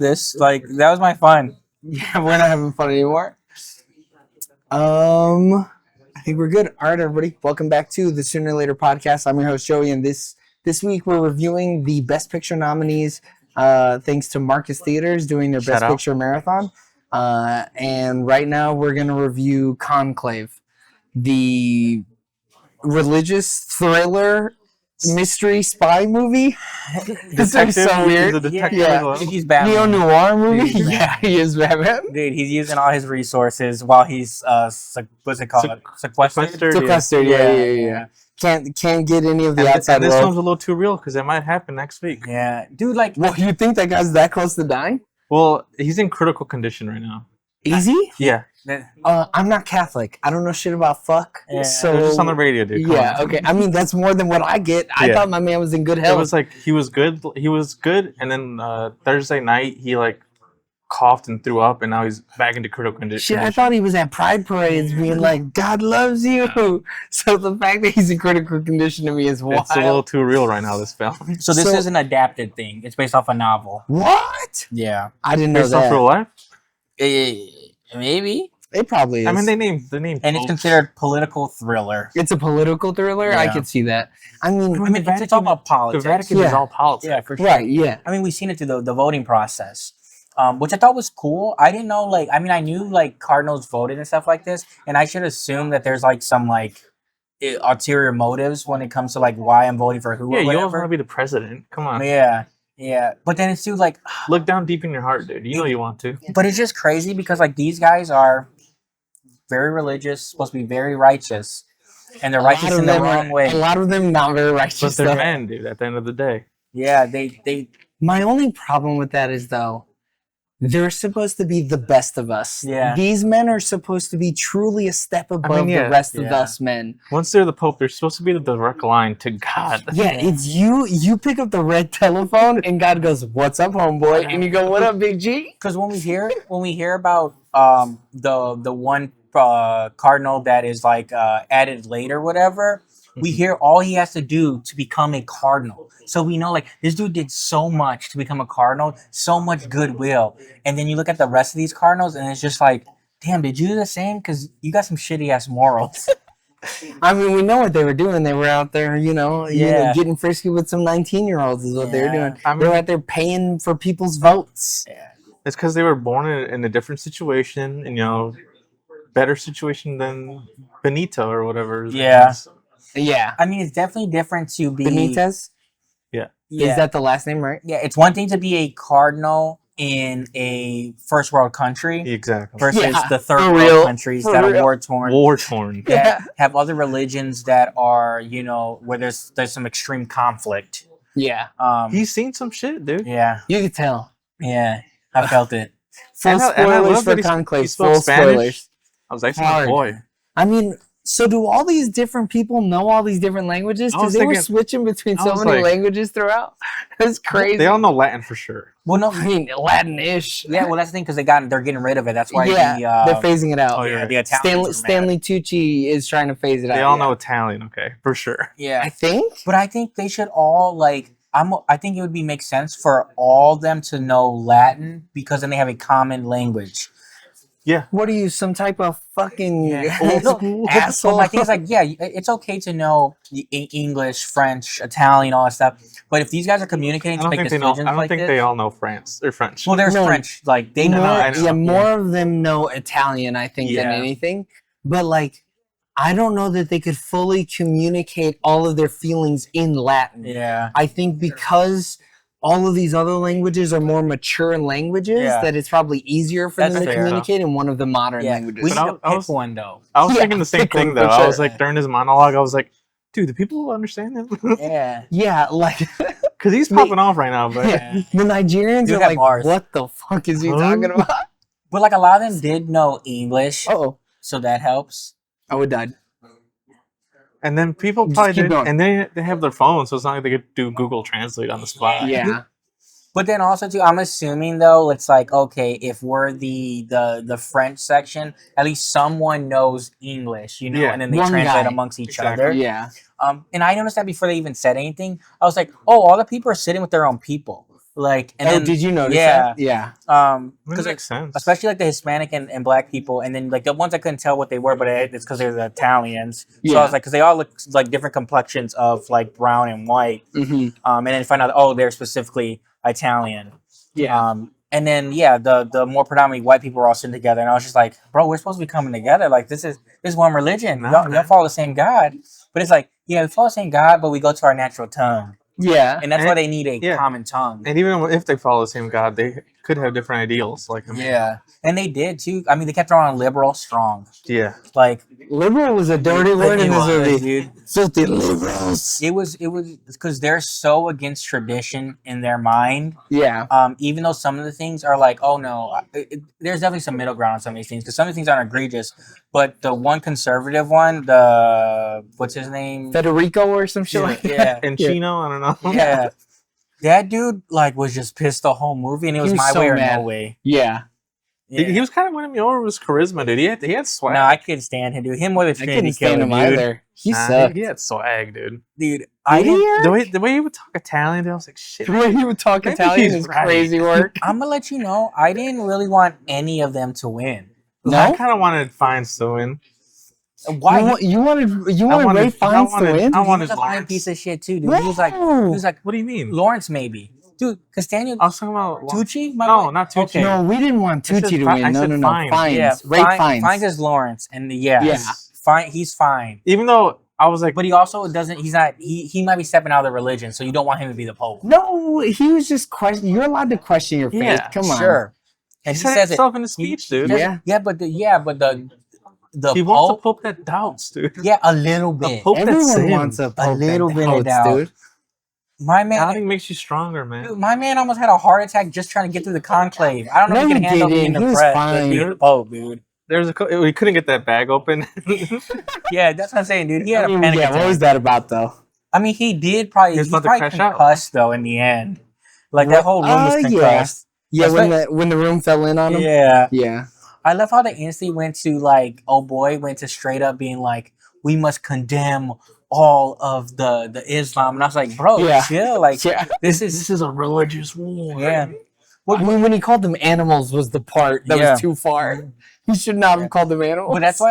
this. Like that was my fun. Yeah, we're not having fun anymore. I think we're good. All right, everybody, welcome back to the Sooner or Later podcast. I'm your host Joey, and this week we're reviewing the Best Picture nominees. Thanks to Marcus Theaters doing their Best Picture marathon. And right now we're gonna review Conclave, the religious thriller mystery spy movie. This is so weird. He's a detective Yeah. as well. He's Batman. Neo-noir movie? He's Batman. Yeah, he is Batman. Dude, he's using all his resources while he's what's it called? Sequestered. Sequestered, yeah. Can't get any of the outside and this world. one's a little too real because it might happen next week. Yeah, dude, like, Well, you think that guy's that close to dying? Well, he's in critical condition right now. Easy? Yeah. I'm not Catholic. I don't know shit about fuck. Yeah. So They're just on the radio, dude. Come yeah, on. okay. I mean, that's more than what I get. I Yeah. thought my man was in good It health. was like he was good. He was good, and then Thursday night he like coughed and threw up, and now he's back into critical condition. Shit, I thought he was at pride parades being like, God loves you. So the fact that he's in critical condition to me is wild. It's a little too real right now. This film. so this is an adapted thing. It's based off a novel. What? Yeah, I didn't know Based off that. real life. maybe. It probably is. I mean, they named And it's considered political thriller. It's a political thriller. I Yeah. could see that. I mean, It's all about the politics. Vatican is Yeah. all politics. Yeah, for sure. right? Yeah. I mean, we've seen it through the voting process, which I thought was cool. I didn't know, like, I mean, I knew, like, Cardinals voted and stuff like this, and I should assume that there's, like, some, like, ulterior motives when it comes to, like, why I'm voting for who Yeah, or you always whatever. want to be the president. Come on. Yeah. But then it's too, like, Look down deep in your heart, dude. You know you want to. but it's just crazy because, like, these guys are very religious, supposed to be very righteous, and they're righteous in the wrong way. A lot of them not very But righteous. they're though. men, dude. At the end of the day. Yeah, they My only problem with that is though, they're supposed to be the best of us. Yeah. These men are supposed to be truly a step above yeah, the rest of yeah. us men. Once they're the Pope, they're supposed to be the direct line to God. Yeah, it's you. You pick up the red telephone and God goes, "What's up, homeboy?" And you go, "What up, Big G?" because when we hear about the one cardinal that is like added later, whatever, we hear all he has to do to become a cardinal. So we know like this dude did so much to become a cardinal, so much goodwill, and then you look at the rest of these cardinals, and it's just like, damn, did you do the same? Because you got some shitty ass morals. I mean, we know what they were doing. They were out there, Yeah. getting frisky with some 19-year-olds is what they were Yeah. doing. I mean- They were out there paying for people's votes. It's because they were born in a different situation, and better situation than Benito or whatever. his name Yeah. is. Yeah. I mean, it's definitely different to be Benitez? Yeah. Yeah. Is that the last name, right? Yeah, it's one thing to be a cardinal in a first world country Exactly. versus Yeah, the third for world real, countries for that are real. war torn. War torn. That have other religions that are, where there's some extreme conflict. Yeah. He's seen some shit, dude. Yeah, You could tell. I felt it. Full And I spoilers love for that he Conclave. spoke Full Spanish. spoilers. I was actually Hard. my boy. I mean, so do all these different people know all these different languages? I Because was they were thinking- switching between I so was many like- languages throughout. That's crazy. They all know Latin for sure. Well, no, I mean, Latin-ish. yeah, well that's the thing because they're getting rid of it. That's why Yeah, they're phasing it out. Oh, yeah. the Italians Stanley Tucci is trying to phase it out. They all yeah. know Italian, okay, for sure. Yeah, I think. but I think they should all like. I think it would make sense for all of them to know Latin because then they have a common language. Yeah. What are you, some type of fucking Old No, school. So my thing is like, yeah, it's okay to know the English, French, Italian, all that stuff. But if these guys are communicating I to don't make think they know. decisions I don't like think this, they all know France or French. well, there's No. French, like they know. more, I know. yeah, more of them know Italian, I think, than Yeah. anything. But like, I don't know that they could fully communicate all of their feelings in Latin. Yeah, I think because all of these other languages are more mature languages, Yeah. that it's probably easier for That's them to fair. communicate in one of the modern yeah. languages. We But need to I pick was- one though. I was Yeah, thinking the same pick one thing for though. I sure. was like during his monologue, I was like, dude, do people understand him? Yeah, Yeah, like Because he's popping off right now, but Yeah. the Nigerians Dude are got like, bars. what the fuck is he Huh? talking about? but like a lot of them did know English, Oh, so that helps. it died. and then people Just probably keep did, going. and they have their phone, so it's not like they could do Google Translate on the spot. Yeah. But then also too, I'm assuming though, it's like okay, if we're the French section, at least someone knows English, Yeah. and then they One translate guy. amongst each Exactly. other. Yeah. And I noticed that before they even said anything, I was like, oh, all the people are sitting with their own people. Like, and Oh, then did you notice yeah, that? Yeah. That because makes sense. especially like the Hispanic and black people, and then like the ones I couldn't tell what they were, but it's because they're the Italians. So I was Yeah. like, because they all look like different complexions of like brown and white. Mm-hmm. And then find out, oh, they're specifically Italian. Yeah. And then yeah, the more predominantly white people were all sitting together, and I was just like, bro, we're supposed to be coming together. Like this is one religion. Nah, Y'all man. follow the same God, but it's like yeah, we follow the same God, but we go to our natural tongue, Yeah. and that's why they need a yeah. common tongue. And even if they follow the same God, they could have different ideals. Like, I mean, Yeah, and they did too. I mean, they kept on liberal strong. yeah. Like Liberal was a dirty like, word it in this was, movie. dude. Filthy liberals. It was because they're so against tradition in their mind. Yeah. Even though some of the things are like, oh no, there's definitely some middle ground on some of these things because some of these things aren't egregious. But the one conservative one, the what's his name? Federico or some shit like that. Yeah, And Yeah. Chino, I don't know. yeah. That dude like was just pissed the whole movie, and it was He was my so way or mad. no way. Yeah. Yeah. He was kind of winning me over with his charisma, dude. He had swag. No, I couldn't stand him, dude. Him or the I Trinity couldn't stand Killer, him dude. either. He Nah, sucked. he had swag, dude. Dude, I Did he, didn't. Eric? The way he would talk Italian, dude, I was like, shit. The way he would talk Maybe Italian he's is right. crazy work. I'm gonna let you know. I didn't really want any of them to win. No? I kind of wanted Fiennes to win. Why? You wanted wanted- Ray Fiennes to win? I He wanted was a lying Lawrence. piece of shit too, dude. He was like, What do you mean? Lawrence maybe, dude. Castano I was talking about Tucci? No, not Tucci. Okay. No, we didn't want I said Tucci to Fi- win. I No, said no, no. Fiennes. Fiennes. Yeah, Ray Fiennes. Fiennes is Lawrence, and yeah, fine. He's fine, Even though I was like, but he also doesn't. He's not. He might be stepping out of the religion, so you don't want him to be the pope. No, he was just question. You're allowed to question your faith. Yeah, Come on. Sure. he And he said says it. himself in his speech, dude. Yeah. Yeah, but the He wants a pope. pope that doubts, dude. Yeah, a little bit. pope- that's Everyone him. wants a pope little that bit of doubts, doubt. dude. My man. Doubting makes you stronger, man. Dude, my man almost had a heart attack just trying to get through the conclave. I don't know No, if he can he handle didn't. being He was depressed. fine. But being Pope, dude. We couldn't get that bag open. Yeah, that's what I'm saying, dude. He had I mean, a panic yeah, attack. what was that about, though? I mean, he did probably. He was He's about to probably crash out. concussed though. In the end, like that whole room was Yeah. concussed. Yeah, That's when the room fell in on him. Yeah, Yeah. I love how they instantly went to like, oh boy, went to straight up being like, we must condemn all of the Islam, and I was like, bro, Yeah. chill. Like Yeah. this is a religious war. yeah. I mean, when he called them animals was the part that Yeah. was too far. He should not have called them animals. But that's why,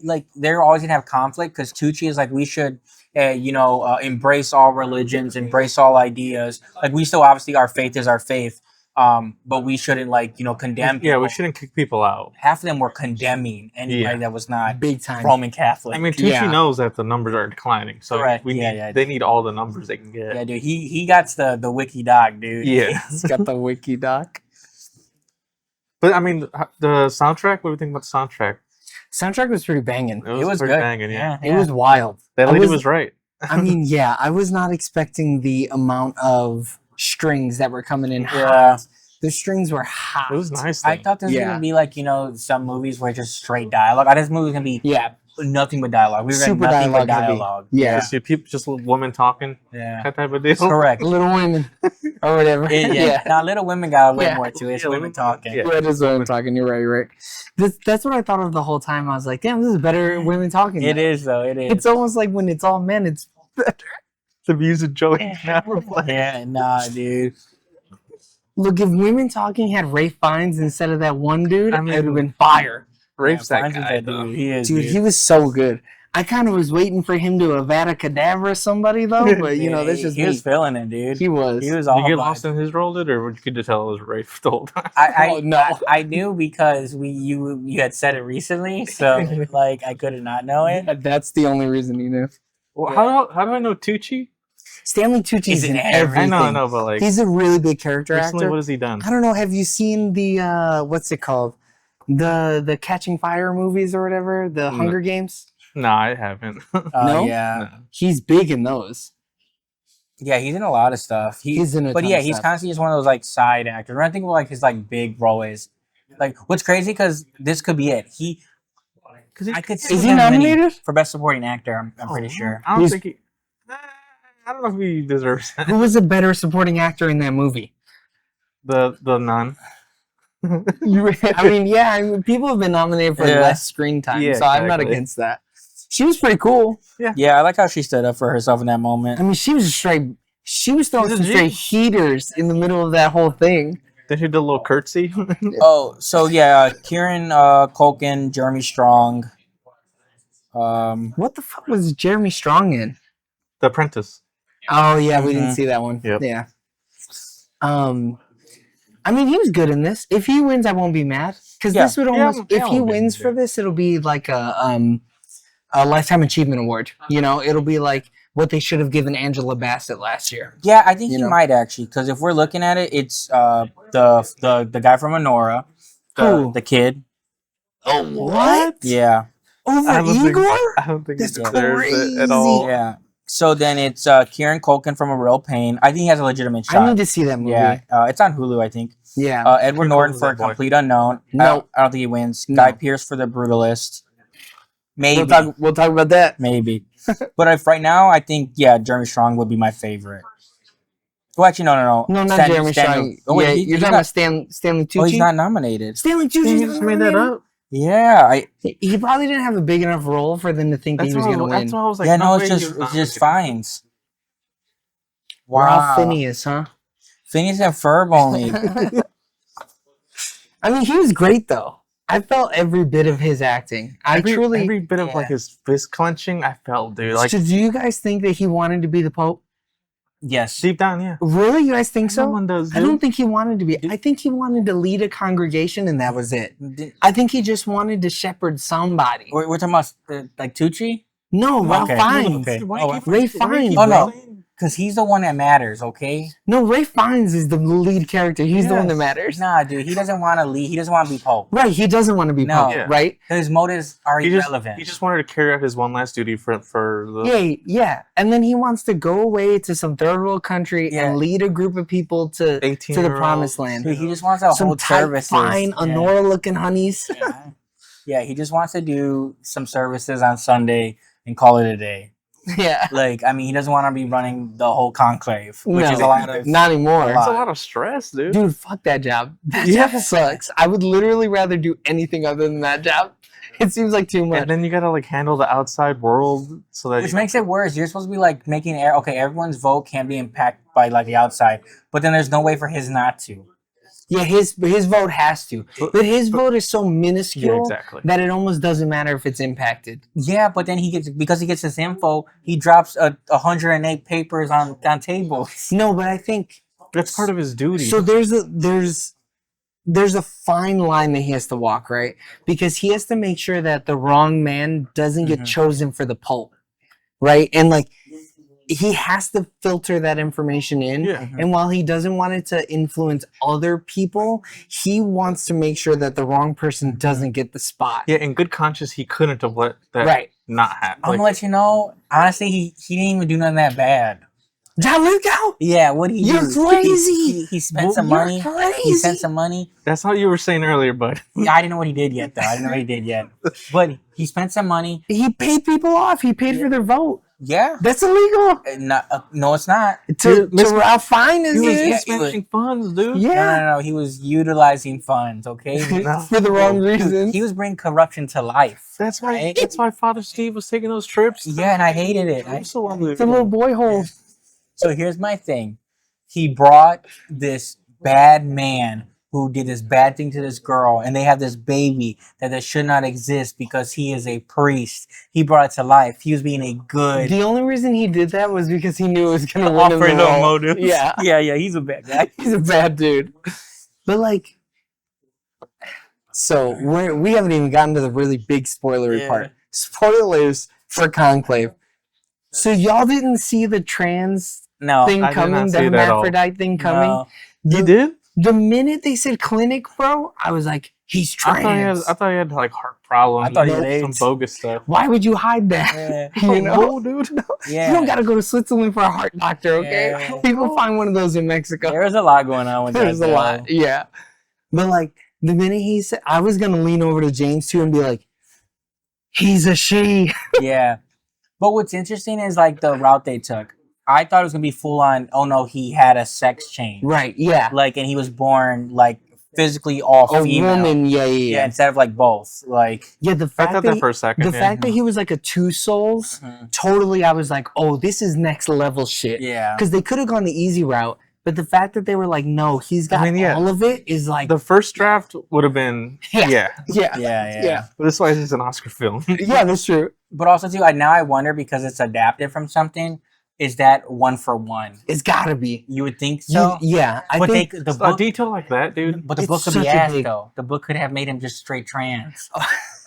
like, they're always gonna have conflict because Tucci is like, we should, embrace all religions, embrace all ideas. Like, we still obviously our faith is our faith, but we shouldn't condemn. Yeah, people. we shouldn't kick people out. Half of them were condemning anybody Yeah. that was not big time. Roman Catholic. I mean, Tucci Yeah. knows that the numbers are declining, so Correct. we need, Yeah. they need all the numbers they can get. yeah, dude, he got the wiki doc, dude. Yeah. He's got the wiki doc. But I mean, the soundtrack. What do you think about the soundtrack? Soundtrack was pretty banging. It was pretty good. banging. Yeah, It was wild. that I lady was- was right. I mean, yeah, I was not expecting the amount of strings that were coming in hot. Yeah. The strings were hot. It was nice. I though. thought this was Yeah. gonna be like some movies where it's just straight dialogue. I thought this movie was gonna be Yeah, nothing but dialogue. We were Super getting nothing but dialogue heavy. dialogue. Yeah. Just see people, just women talking, Yeah. that type of deal. Correct. Little Women or whatever. Yeah. Now Little Women got a way Yeah. more to it. It's Yeah, women talking. yeah. That is what I'm talking. You're right. You're right. That's what I thought of the whole time. I was like, damn, this is better women talking. It now. is though. It is. It's almost like when it's all men, it's better. The music Joey never played. Yeah. Nah, dude. Look, if women talking had Ray Fiennes instead of that one dude, I mean, it would have been fire. Rafe's that Fiennes is guy, though. dude. He is. Dude, he was so good. I kind of was waiting for him to Avada Kedavra somebody though, but you know, that's just he me. was feeling it, dude. He was. He was Did all. you get vibes. lost in his role, did, or could you tell it was Rafe the whole time? I Oh, no. I knew because you had said it recently, so like I could not know it. That's the only reason he knew. Well, how do I know Tucci? Stanley Tucci's He's in in everything. I know, but like He's a really big character recently, actor. what has he done? I don't know. Have you seen the what's it called? The Catching Fire movies or whatever? The No. Hunger Games? No, I haven't. No? Yeah. He's big in those. Yeah, he's in a lot of stuff. He's in a but ton yeah, of he's stuff. constantly just one of those like side actors. When I think of like his like big role is like what's crazy because this could be it. I could see Is he him winning nominated? for best supporting actor. I'm pretty sure. I don't He's- think he. I don't know if he deserves that. Who was a better supporting actor in that movie? The nun. I mean, yeah, I mean, people have been nominated for Yeah. less screen time, Yeah, so I'm not exactly. against that. She was pretty cool. Yeah, I like how she stood up for herself in that moment. I mean, she was straight. She was throwing She's a some G. straight heaters in the middle of that whole thing. Then she did a little curtsy. Oh, so yeah, Kieran Culkin, Jeremy Strong. What the fuck was Jeremy Strong in? The Apprentice. Oh yeah, we didn't Mhm. see that one. Yep. Yeah. I mean, he was good in this. If he wins, I won't be mad because Yeah. this would almost. Yeah, if I he won't be wins mad. for this, it'll be like a lifetime achievement award. You know, it'll be like what they should have given Angela Bassett last year. Yeah, I think You he know? might actually, because if we're looking at it, it's the guy from Honora, Who? the kid. Oh what? Yeah, Over I don't think- Igor? I don't think That's it deserves it at crazy. all. yeah. So then it's Kieran Culkin from A Real Pain. I think he has a legitimate shot. I need to see that movie. Yeah, it's on Hulu, I think. Yeah. Edward Kieran Norton Culkin's for that boy. Complete Unknown. No. I don't think he wins. No. Guy Pearce for The Brutalist. Maybe, We'll talk about that. maybe. But if right now, I think Jeremy Strong would be my favorite. Well, actually, no. No, not Stanley- Jeremy Stanley- Strong. Oh, wait, yeah, he- you're he's talking not- about Stanley Tucci. Oh, he's not nominated. Stanley Tucci. You just made that up. Yeah, He probably didn't have a big enough role for them to think that That's he was why, going to win. that's why I was like, yeah, no, way it's he just was it's just nominated. fines. Ralph Wow, Phineas, huh? Phineas and Ferb only. I mean, he was great though. I felt every bit of his acting. Every bit of like yeah. his fist clenching, I felt, dude. Like So do you guys think that he wanted to be the Pope? Yes, deep down, yeah. Really? You guys think so? Someone does. I Dude. don't think he wanted to be. I think he wanted to lead a congregation and that was it. Di- I think he just wanted to shepherd somebody. we're talking about like Tucci, No, Ralph Okay. Fiennes. Okay. Why Oh, keep- Ray why Fiennes, keep Oh, no. saying- because he's the one that matters. Okay, No, Ray Fiennes is the lead character. He's the one that Yes. matters. nah, dude, he doesn't want to lead. He doesn't want to be Pope. Right, he doesn't want to be No. Pope, Yeah. right? His motives are He irrelevant. just wanted to carry out his one last duty for the. Yeah. And then he wants to go away to some third world country Yeah. and lead a group of people to 18 the promised land. Dude, he just wants to Some hold tight, services. fine, Honora looking honeys. Yeah. Yeah, he just wants to do some services on Sunday and call it a day. Yeah. Like, I mean, he doesn't want to be running the whole conclave, which No, is a lot of. not anymore. That's a lot of stress, dude. Dude, fuck that job. That Yeah. job sucks. I would literally rather do anything other than that job. It seems like too much. And then you gotta like handle the outside world so that Which makes it worse. You're supposed to be like making okay, everyone's vote can be impacted by like the outside, but then there's no way for his not to. Yeah, his vote has to. But his vote is so minuscule yeah, exactly. that it almost doesn't matter if it's impacted. Yeah, but then because he gets this info, he drops 108 papers on tables. No, but I think That's part of his duty. so. There's a fine line that he has to walk, right? Because he has to make sure that the wrong man doesn't get Mhm. chosen for the Pope, right? And like he has to filter that information in. yeah. And while he doesn't want it to influence other people, he wants to make sure that the wrong person doesn't get the spot. Yeah, in good conscience, he couldn't have let that Right. not happen. I'm gonna let you know. Honestly, he didn't even do nothing that bad. John Lithgow, Yeah, what did he You're do? crazy. He spent some you're money. crazy. He spent some money. That's not what you were saying earlier, bud. Yeah, I didn't know what he did yet, though. I didn't know what he did yet. But he spent some money. He paid people off. He paid for their vote. Yeah. That's illegal. No, it's not. To Miss- Ralph Fiennes He was is. Yeah, mismanaging funds, dude. Yeah. No. He was utilizing funds. Okay. No. For the wrong reason. He was bringing corruption to life. That's why. Right? That's why Father Steve was taking those trips. Yeah, and I hated it. I'm so It's a unbelievable. little boy hole. So here's my thing. He brought this bad man who did this bad thing to this girl, and they have this baby that should not exist because he is a priest. He brought it to life. He was being a good. The only reason he did that was because he knew it was going to win him the Alfredo role. motives. Yeah. Yeah, he's a bad guy. He's a bad dude. But like, so we haven't even gotten to the really big spoilery Yeah. part. Spoilers for Conclave. So y'all didn't see the trans No, thing I did coming, not the see it at all. hermaphrodite thing coming? no. You did? The minute they said clinic, bro, I was like, he's trans. I thought he had like heart problems. I thought he had some AIDS. bogus stuff. Why would you hide that? Yeah. You know? No, dude. Yeah. You don't gotta go to Switzerland for a heart doctor, okay? Yeah. People find one of those in Mexico. There was a lot going on with that. There's a though. lot, yeah. But like the minute he said, I was gonna lean over to James too and be like, "He's a she." Yeah. But what's interesting is like the route they took. I thought it was gonna be full on. Oh no, he had a sex change. Right? Yeah. Like, and he was born like physically all A female. woman, yeah. Yeah, instead of like both. Like Yeah, the I fact thought that that for a second. the fact that he was like a two souls, totally, I was like, oh, this is next level shit. yeah. Because they could have gone the easy route, but the fact that they were like, no, he's got all of it is like, the first draft would have been yeah. But this why it's an Oscar film. Yeah, that's true. But also too, now I wonder because it's adapted from something. Is that one for one? It's gotta be. You would think so. Yeah, I But think the A book, detail like that, dude. but the it's book could such be a ass big- though. The book could have made him just straight trans.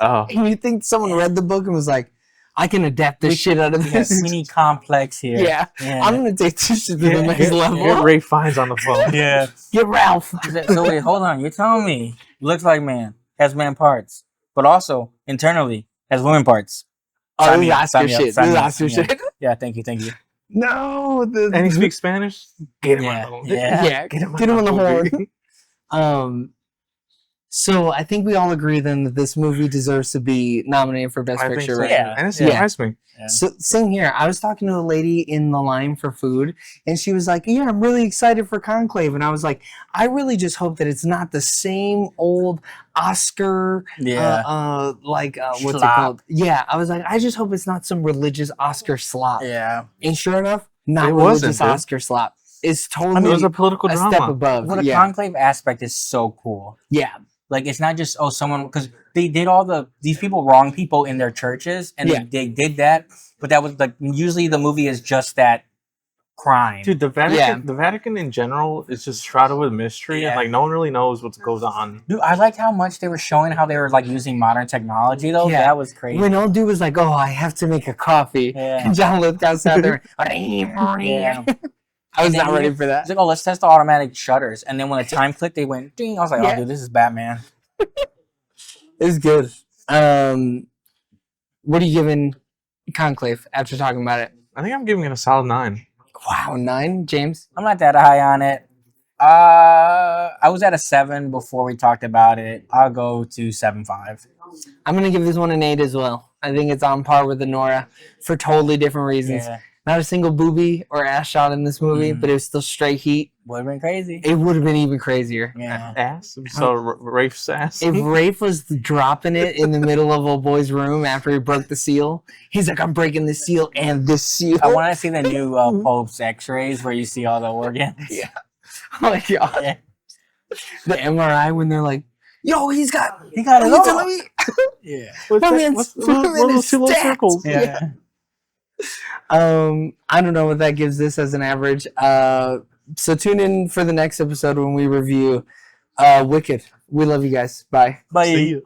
Oh, you think someone read the book and was like, I can adapt this shit out of Yeah, this. we need complex here. Yeah. I'm gonna take this shit to the next get level. Ray Fiennes on the phone. Yeah. Get Ralph. So wait, hold on. You're telling me looks like man, has man parts, but also internally has women parts. Oh, Sign this me is up, Oscar sign me up, shit. sign This is me up, Oscar sign me up. shit. Yeah, thank you. No, And he speaks Spanish. Get him Yeah, on. yeah. Get him on the horn. So I think we all agree then that this movie deserves to be nominated for Best I think Picture, so. right? Yeah. And it Yeah. surprised me. Yeah. So same here. I was talking to a lady in the line for food, and she was like, "Yeah, I'm really excited for Conclave." And I was like, "I really just hope that it's not the same old Oscar, Yeah. what's it Slop. called? Yeah." I was like, "I just hope it's not some religious Oscar slop." Yeah. And sure enough, not It religious wasn't, dude. Oscar slop. It's totally It was a political a drama. step above. Well, the yeah, conclave aspect is so cool. yeah, Like it's not just someone because they did these people wrong people in their churches and Yeah. they did that, but that was like usually the movie is just that crime. Dude, the Vatican, Yeah. the Vatican in general is just shrouded with mystery, Yeah. and like no one really knows what goes on. Dude, I liked how much they were showing how they were like using modern technology though. Yeah. That was crazy. when old dude was like, "Oh, I have to make a coffee," Yeah. and John Lithgow sat there. Yeah. I was And then not ready you- for that. It's like, oh, let's test the automatic shutters. And then when the time clicked, they went ding. I was like, Yeah. oh, dude, this is Batman. It's good. What are you giving Conclave after talking about it? I think I'm giving it a solid 9. Wow, 9, James. I'm not that high on it. I was at a 7 before we talked about it. I'll go to 7.5. I'm gonna give this one an 8 as well. I think it's on par with the Nora for totally different reasons. Yeah, Not a single boobie or ass shot in this movie, but it was still straight heat. would have been crazy. It would have been even crazier. Yeah. Ass. So Rafe's ass. If Rafe was dropping it in the middle of old boy's room after he broke the seal, he's like, "I'm breaking this seal and this seal." I want to see the new Pope's X-rays where you see all the organs. Yeah. Oh my god. Yeah. The MRI when they're like, "Yo, he got He got it he's all. telling me." Yeah. What's My that? man's- What's my man those is two little stacked. circles? Yeah. I don't know what that gives this as an average. So tune in for the next episode when we review Wicked. We love you guys. Bye. Bye. See you.